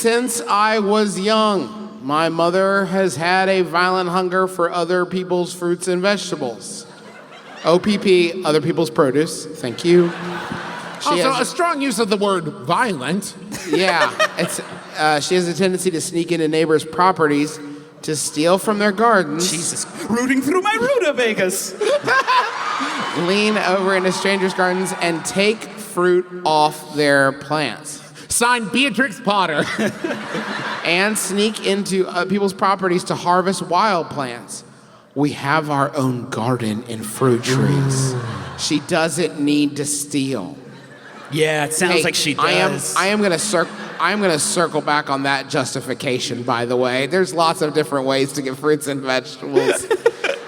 Since I was young, my mother has had a violent hunger for other people's fruits and vegetables. OPP, other people's produce. Thank you. Also, a strong use of the word violent. Yeah, she has a tendency to sneak into neighbors' properties to steal from their gardens. Jesus, rooting through my rutabagas. Lean over into strangers' gardens and take fruit off their plants. Signed, Beatrix Potter. And sneak into people's properties to harvest wild plants. We have our own garden and fruit trees. She doesn't need to steal. Yeah, it sounds like she does. I am gonna circle back on that justification, by the way. There's lots of different ways to get fruits and vegetables.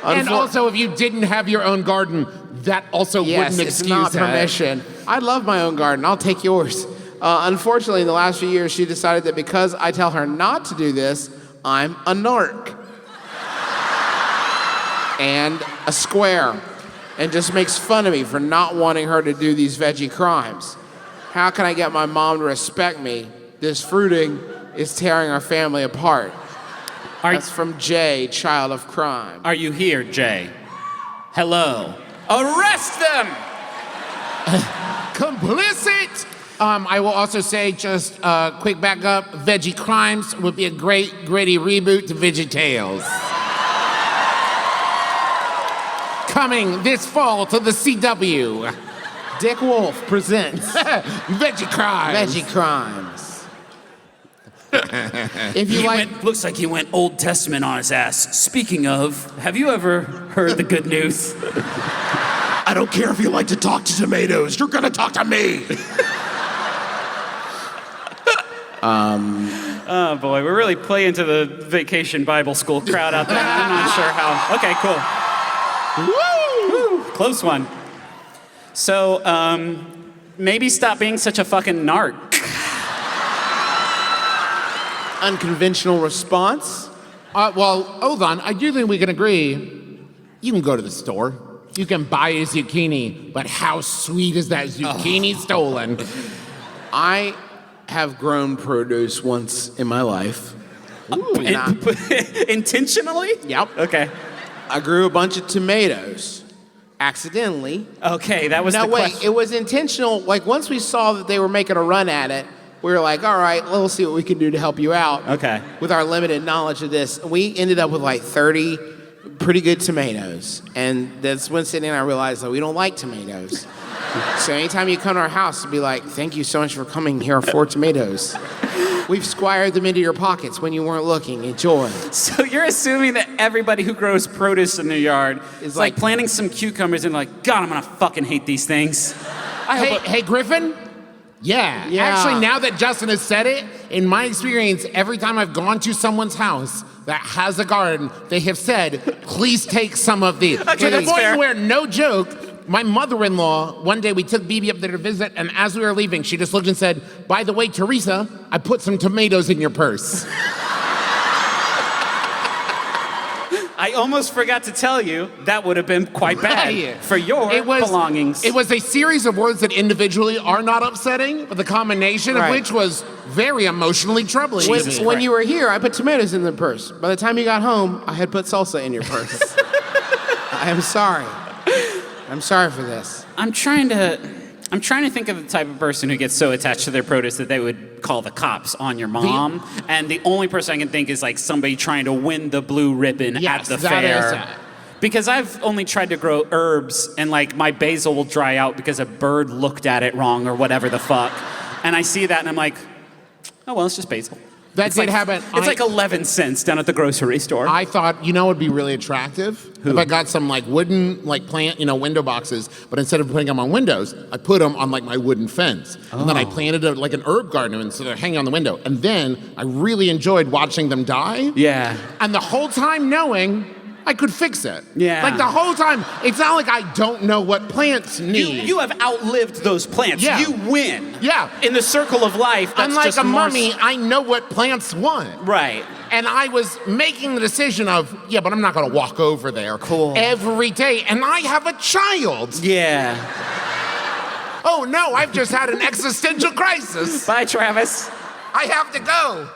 And also, if you didn't have your own garden, that also wouldn't excuse it's not that. permission. I love my own garden. I'll take yours. Unfortunately, in the last few years, she decided that because I tell her not to do this, I'm a narc. And a square. And just makes fun of me for not wanting her to do these veggie crimes. How can I get my mom to respect me? This fruiting is tearing our family apart. That's from Jay, child of crime. Are you here, Jay? Hello. Arrest them! Complicit! I will also say, just quick backup, Veggie Crimes would be a great, gritty reboot to Veggie Tales. Coming this fall to the CW. Dick Wolf presents Veggie Crimes. Veggie Crimes. If you looks like he went Old Testament on his ass. Speaking of, have you ever heard the good news? I don't care if you like to talk to tomatoes. You're gonna talk to me. Oh boy, we're really playing to the Vacation Bible School crowd out there. I'm not sure how. Okay, cool. Woo! Close one. So, maybe stop being such a fucking narc. Unconventional response. Well, hold on. I do think we can agree. You can go to the store. You can buy a zucchini, but how sweet is that zucchini stolen? I have grown produce once in my life. Intentionally? Yep. Okay. I grew a bunch of tomatoes. Accidentally. Okay, that was the question. It was intentional. Like, once we saw that they were making a run at it, we were like, all right, we'll see what we can do to help you out. Okay. With our limited knowledge of this. We ended up with like 30 pretty good tomatoes. And that's when Sydney and I realized that we don't like tomatoes. So anytime you come to our house, be like, thank you so much for coming. Here are 4 tomatoes. We've squired them into your pockets when you weren't looking. Enjoy. So you're assuming that everybody who grows produce in their yard is like planting some cucumbers and like, God, I'm gonna fucking hate these things. Hey, Griffin? Yeah. Actually, now that Justin has said it, in my experience, every time I've gone to someone's house that has a garden, they have said, please take some of these. Okay, to the that's point fair. where, no joke, my mother-in-law, one day we took BB up there to visit, and as we were leaving, she just looked and said, by the way, Teresa, I put some tomatoes in your purse. I almost forgot to tell you that would have been quite bad for your belongings. It was a series of words that individually are not upsetting, but the combination of which was very emotionally troubling. When you were here, I put tomatoes in the purse. By the time you got home, I had put salsa in your purse. I am sorry. I'm sorry for this. I'm trying to think of the type of person who gets so attached to their produce that they would call the cops on your mom. And the only person I can think is like somebody trying to win the blue ribbon at the fair. Because I've only tried to grow herbs and like my basil will dry out because a bird looked at it wrong or whatever the fuck. And I see that and I'm like, oh, well, it's just basil. That did happen. It's like 11 cents down at the grocery store. I thought, it would be really attractive if I got some like wooden like plant, window boxes, but instead of putting them on windows, I put them on like my wooden fence. And then I planted like an herb garden and so they're hanging on the window. And then I really enjoyed watching them die. Yeah. And the whole time knowing I could fix it. Yeah. Like the whole time, it's not like I don't know what plants need. You have outlived those plants. Yeah. You win. Yeah. In the circle of life, that's Unlike just a mummy, I know what plants want. Right. And I was making the decision of, but I'm not gonna walk over there every day. And I have a child. Yeah. Oh no, I've just had an existential crisis. Bye, Travis. I have to go.